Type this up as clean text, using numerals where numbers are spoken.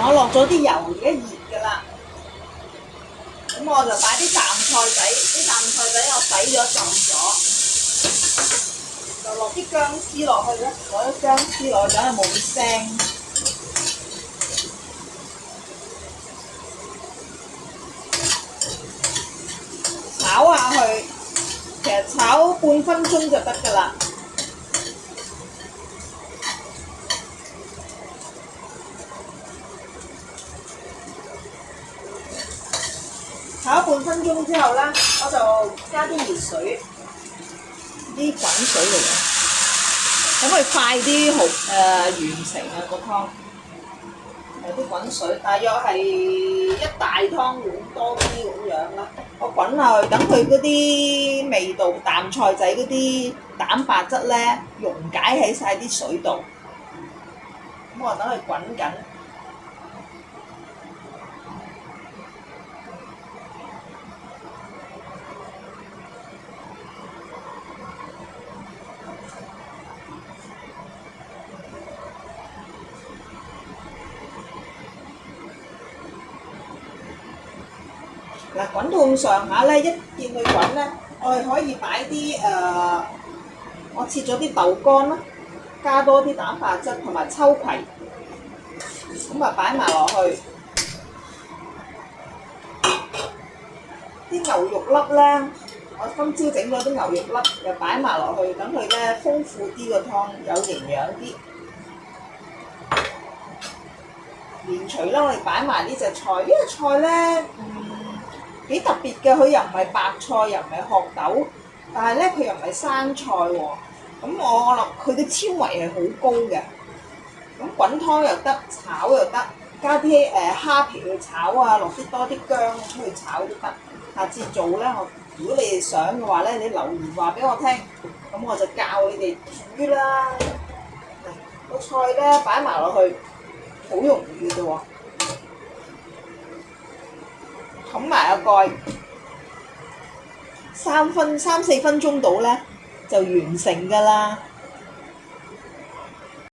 我落咗啲油，而家熱㗎啦。咁我就擺啲淡菜仔，啲淡菜仔我洗咗浸咗，就落啲薑絲落去咧，攞啲薑絲落去等佢冇聲。炒下佢，其實炒半分鐘就得㗎啦。炒半分鐘之後咧，我就加啲熱水，啲滾水嚟嘅，等佢快啲完成啊個湯。有啲滾水，大約係一大湯碗多啲咁樣啦。我滾下去，等佢嗰啲味道、淡菜仔嗰啲蛋白質咧溶解喺晒啲水度。咁我等佢滾緊。嗱，滾到咁上下咧，一見佢滾咧，我哋可以擺啲我切咗啲豆乾啦，加多啲蛋白質同埋秋葵，咁啊擺埋落去。啲牛肉粒咧，我今朝整咗啲牛肉粒，又擺埋落去，等佢咧豐富啲個湯，有營養啲。連隨啦，我哋擺埋呢隻菜，呢隻菜咧幾特別嘅，佢又唔係白菜，又唔係殼豆，但係咧佢又唔係生菜喎。咁我諗佢嘅纖維係好高嘅。咁滾湯又得，炒又得，加啲蝦皮去炒啊，落啲多啲薑出去炒都得。下次做咧，如果你哋想嘅話咧，你留言話俾我聽，咁我就教你哋煮啦。個菜咧擺埋落去，好容易嘅啫喎。冚埋個蓋，3-4分鐘到咧就完成㗎啦。